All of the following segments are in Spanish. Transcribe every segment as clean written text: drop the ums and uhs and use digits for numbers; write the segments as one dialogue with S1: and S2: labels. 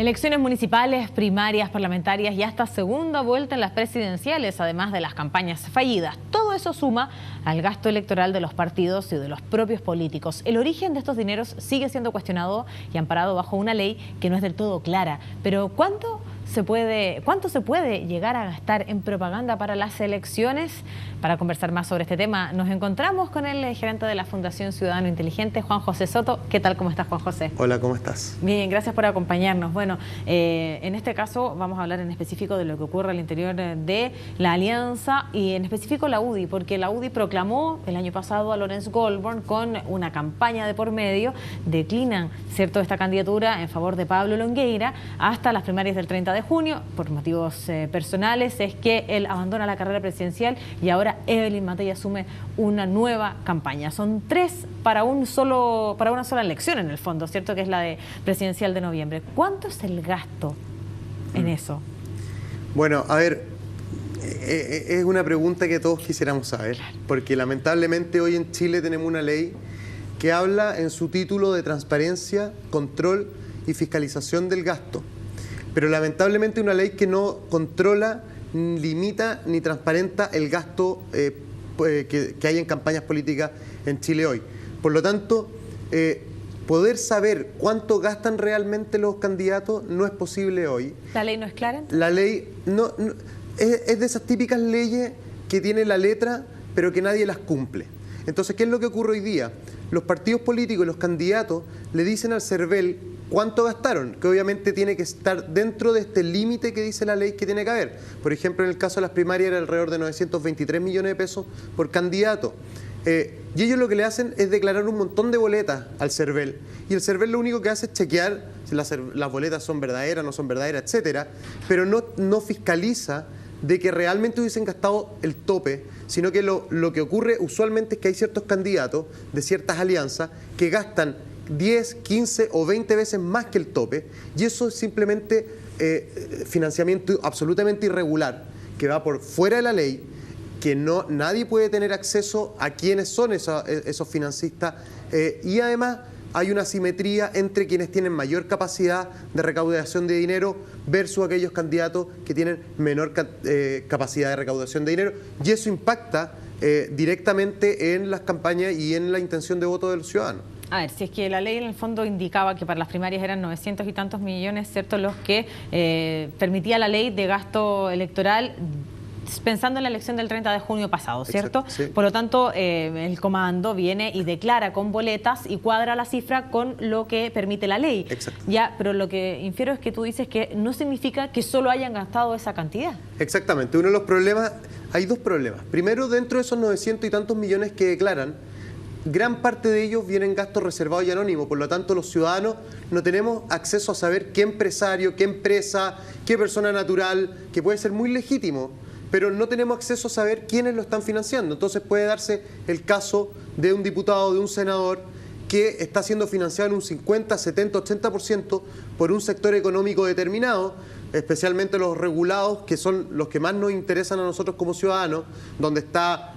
S1: Elecciones municipales, primarias, parlamentarias y hasta segunda vuelta en las presidenciales, además de las campañas fallidas. Todo eso suma al gasto electoral de los partidos y de los propios políticos. El origen de estos dineros sigue siendo cuestionado y amparado bajo una ley que no es del todo clara. Pero ¿cuánto se puede llegar a gastar en propaganda para las elecciones? Para conversar más sobre este tema, nos encontramos con el gerente de la Fundación Ciudadano Inteligente, Juan José Soto. ¿Qué tal? ¿Cómo estás, Juan José?
S2: Hola, ¿cómo estás?
S1: Bien, gracias por acompañarnos. Bueno, en este caso vamos a hablar en específico de lo que ocurre al interior de la Alianza y en específico la UDI, porque la UDI proclamó el año pasado a Lorenz Goldborn con una campaña de por medio. Declinan, ¿cierto?, esta candidatura en favor de Pablo Longueira hasta las primarias del 30 de junio. Por motivos personales es que él abandona la carrera presidencial y ahora Evelyn Matei asume una nueva campaña. Son tres para una sola elección en el fondo, ¿cierto?, que es la de presidencial de noviembre. ¿Cuánto es el gasto en eso?
S2: Bueno, a ver, es una pregunta que todos quisiéramos saber, porque lamentablemente hoy en Chile tenemos una ley que habla en su título de transparencia, control y fiscalización del gasto, pero lamentablemente una ley que no controla, limita ni transparenta el gasto que hay en campañas políticas en Chile hoy. Por lo tanto, poder saber cuánto gastan realmente los candidatos no es posible hoy.
S1: ¿La ley no es clara?
S2: La ley es de esas típicas leyes que tiene la letra, pero que nadie las cumple. Entonces, ¿qué es lo que ocurre hoy día? Los partidos políticos y los candidatos le dicen al CERVEL cuánto gastaron, que obviamente tiene que estar dentro de este límite que dice la ley que tiene que haber. Por ejemplo, en el caso de las primarias era alrededor de 923 millones de pesos por candidato. Y ellos lo que le hacen es declarar un montón de boletas al CERVEL. Y el CERVEL lo único que hace es chequear si las boletas son verdaderas, no son verdaderas, etcétera, pero no fiscaliza de que realmente hubiesen gastado el tope, sino que lo que ocurre usualmente es que hay ciertos candidatos de ciertas alianzas que gastan 10, 15 o 20 veces más que el tope, y eso es simplemente financiamiento absolutamente irregular, que va por fuera de la ley, que nadie puede tener acceso a quiénes son esos financistas, y además hay una asimetría entre quienes tienen mayor capacidad de recaudación de dinero versus aquellos candidatos que tienen menor capacidad de recaudación de dinero, y eso impacta directamente en las campañas y en la intención de voto de los ciudadanos.
S1: A ver, si es que la ley en el fondo indicaba que para las primarias eran 900 y tantos millones, ¿cierto?, los que permitía la ley de gasto electoral pensando en la elección del 30 de junio pasado, ¿cierto?
S2: Exacto, sí.
S1: Por lo tanto, el comando viene y declara con boletas y cuadra la cifra con lo que permite la ley.
S2: Exacto.
S1: Ya, pero lo que infiero es que tú dices que no significa que solo hayan gastado esa cantidad.
S2: Exactamente. Uno de los problemas, hay dos problemas. Primero, dentro de esos 900 y tantos millones que declaran, gran parte de ellos vienen gastos reservados y anónimos, por lo tanto los ciudadanos no tenemos acceso a saber qué empresario, qué empresa, qué persona natural, que puede ser muy legítimo, pero no tenemos acceso a saber quiénes lo están financiando. Entonces puede darse el caso de un diputado, de un senador, que está siendo financiado en un 50, 70, 80% por un sector económico determinado, especialmente los regulados, que son los que más nos interesan a nosotros como ciudadanos, donde está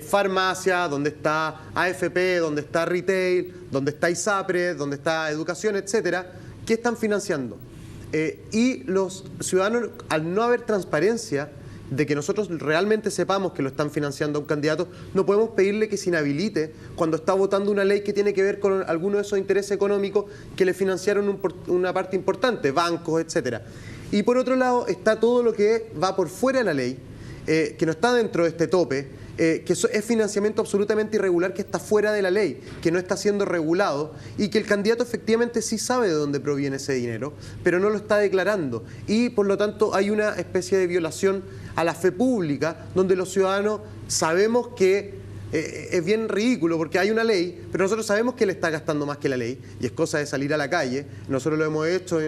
S2: farmacia, donde está AFP, donde está retail, donde está ISAPRE, donde está educación, etcétera, que están financiando. Y los ciudadanos, al no haber transparencia de que nosotros realmente sepamos que lo están financiando a un candidato, no podemos pedirle que se inhabilite cuando está votando una ley que tiene que ver con alguno de esos intereses económicos que le financiaron una parte importante, bancos, etcétera. Y por otro lado está todo lo que va por fuera de la ley, que no está dentro de este tope, que es financiamiento absolutamente irregular que está fuera de la ley, que no está siendo regulado y que el candidato efectivamente sí sabe de dónde proviene ese dinero, pero no lo está declarando. Y por lo tanto hay una especie de violación a la fe pública, donde los ciudadanos sabemos que es bien ridículo porque hay una ley, pero nosotros sabemos que él está gastando más que la ley y es cosa de salir a la calle. Nosotros lo hemos hecho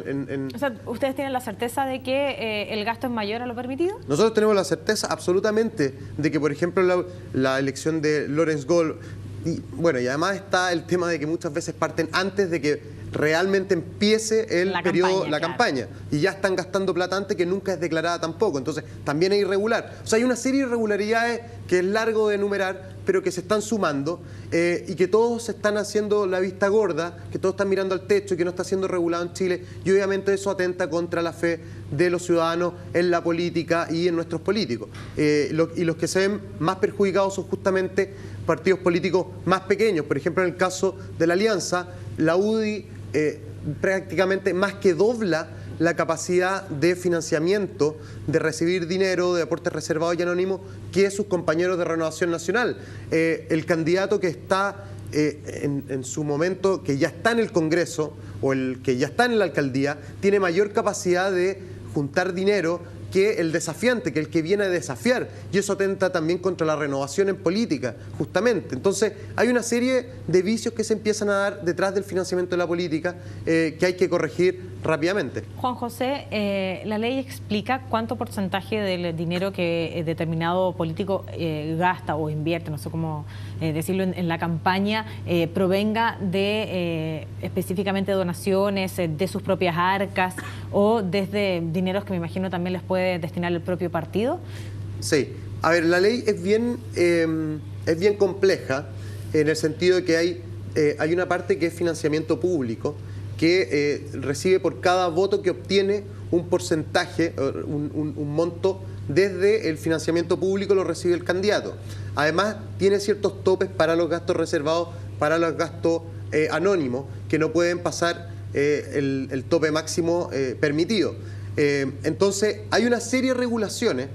S1: O sea, ¿ustedes tienen la certeza de que el gasto es mayor a lo permitido?
S2: Nosotros tenemos la certeza absolutamente de que, por ejemplo, la elección de Lorenz Goldborn, y además está el tema de que muchas veces parten antes de que realmente empiece el periodo, la campaña, y ya están gastando plata antes que nunca es declarada tampoco, entonces también es irregular. O sea, hay una serie de irregularidades que es largo de enumerar, pero que se están sumando y que todos están haciendo la vista gorda, que todos están mirando al techo y que no está siendo regulado en Chile, y obviamente eso atenta contra la fe de los ciudadanos en la política y en nuestros políticos. Y los que se ven más perjudicados son justamente partidos políticos más pequeños. Por ejemplo, en el caso de la Alianza, la UDI prácticamente más que dobla la capacidad de financiamiento, de recibir dinero de aportes reservados y anónimos que sus compañeros de Renovación Nacional. El candidato que está en su momento, que ya está en el Congreso o el que ya está en la alcaldía, tiene mayor capacidad de juntar dinero que el desafiante, que el que viene a desafiar, y eso atenta también contra la renovación en política, justamente. Entonces, hay una serie de vicios que se empiezan a dar detrás del financiamiento de la política que hay que corregir rápidamente.
S1: Juan José, la ley explica cuánto porcentaje del dinero que determinado político gasta o invierte, no sé cómo decirlo, en la campaña, provenga de específicamente donaciones, de sus propias arcas o desde dineros que me imagino también les puede destinar el propio partido.
S2: Sí, a ver, la ley es bien compleja en el sentido de que hay una parte que es financiamiento público, que recibe por cada voto que obtiene un porcentaje, un monto desde el financiamiento público lo recibe el candidato. Además, tiene ciertos topes para los gastos reservados, para los gastos anónimos, que no pueden pasar el tope máximo permitido. Entonces, hay una serie de regulaciones,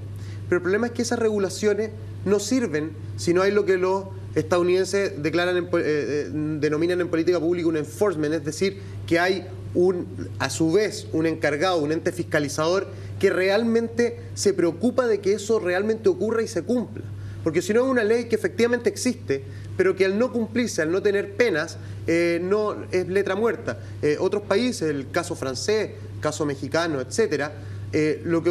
S2: pero el problema es que esas regulaciones no sirven si no hay lo que los estadounidenses denominan en política pública un enforcement, es decir, que hay a su vez un encargado, un ente fiscalizador que realmente se preocupa de que eso realmente ocurra y se cumpla. Porque si no es una ley que efectivamente existe, pero que al no cumplirse, al no tener penas, no es letra muerta. Otros países, el caso francés, caso mexicano, etcétera, lo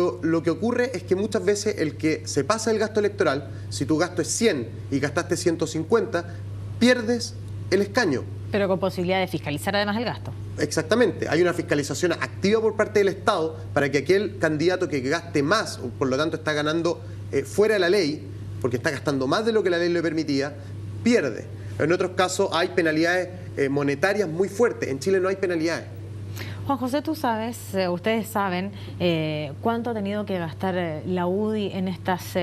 S2: que ocurre es que muchas veces el que se pasa el gasto electoral, si tu gasto es 100 y gastaste 150, pierdes el escaño.
S1: Pero con posibilidad de fiscalizar además el gasto.
S2: Exactamente, hay una fiscalización activa por parte del Estado para que aquel candidato que gaste más, o por lo tanto está ganando fuera de la ley, porque está gastando más de lo que la ley le permitía, pierde. En otros casos hay penalidades monetarias muy fuertes, en Chile no hay penalidades.
S1: Juan José, tú sabes, ustedes saben cuánto ha tenido que gastar la UDI en estas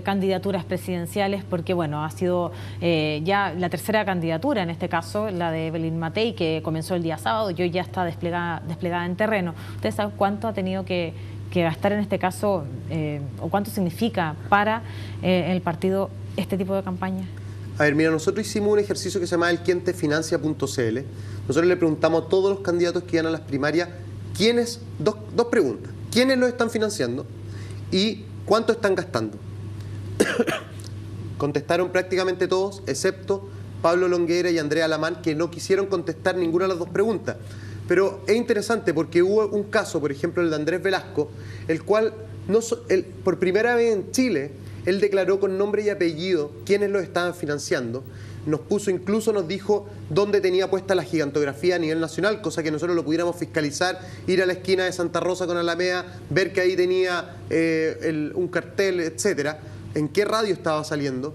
S1: candidaturas presidenciales, porque bueno, ha sido ya la tercera candidatura, en este caso la de Evelyn Matei, que comenzó el día sábado y hoy ya está desplegada en terreno. ¿Ustedes saben cuánto ha tenido que gastar en este caso o cuánto significa para el partido este tipo de campaña?
S2: A ver, mira, nosotros hicimos un ejercicio que se llama el quientefinancia.cl. Nosotros le preguntamos a todos los candidatos que iban a las primarias, dos preguntas. ¿Quiénes los están financiando? Y ¿cuánto están gastando? Contestaron prácticamente todos, excepto Pablo Longueira y Andrea Alamán, que no quisieron contestar ninguna de las dos preguntas. Pero es interesante porque hubo un caso, por ejemplo, el de Andrés Velasco, el cual por primera vez en Chile, él declaró con nombre y apellido quiénes lo estaban financiando. Incluso nos dijo dónde tenía puesta la gigantografía a nivel nacional, cosa que nosotros lo pudiéramos fiscalizar, ir a la esquina de Santa Rosa con Alameda, ver que ahí tenía un cartel, etcétera, en qué radio estaba saliendo,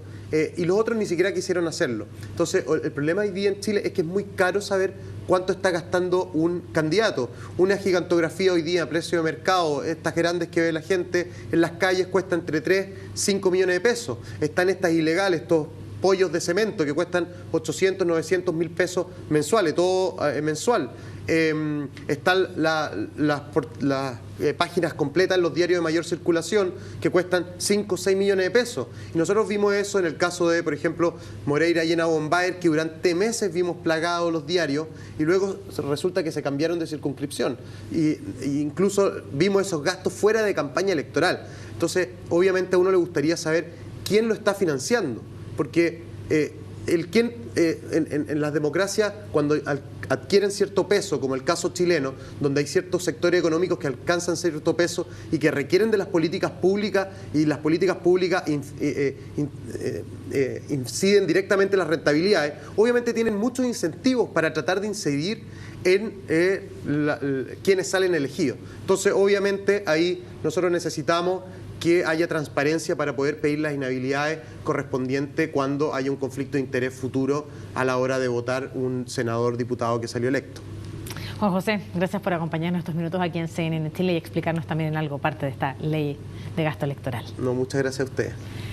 S2: y los otros ni siquiera quisieron hacerlo. Entonces, el problema hoy día en Chile es que es muy caro saber cuánto está gastando un candidato. Una gigantografía hoy día a precio de mercado, estas grandes que ve la gente en las calles, cuesta entre 3 y 5 millones de pesos. Están estas ilegales, estos pollos de cemento que cuestan 800, 900 mil pesos mensuales, todo mensual. Están las páginas completas en los diarios de mayor circulación que cuestan 5 o 6 millones de pesos. Y nosotros vimos eso en el caso de, por ejemplo, Moreira Llena Bombaer, que durante meses vimos plagados los diarios y luego resulta que se cambiaron de circunscripción. Y incluso vimos esos gastos fuera de campaña electoral. Entonces, obviamente a uno le gustaría saber quién lo está financiando, porque en las democracias, cuando adquieren cierto peso, como el caso chileno, donde hay ciertos sectores económicos que alcanzan cierto peso y que requieren de las políticas públicas, y las políticas públicas inciden directamente en las rentabilidades, obviamente tienen muchos incentivos para tratar de incidir en quienes salen elegidos. Entonces, obviamente, ahí nosotros necesitamos que haya transparencia para poder pedir las inhabilidades correspondientes cuando haya un conflicto de interés futuro a la hora de votar un senador diputado que salió electo.
S1: Juan José, gracias por acompañarnos estos minutos aquí en CNN Chile y explicarnos también en algo parte de esta ley de gasto electoral.
S2: No, muchas gracias a ustedes.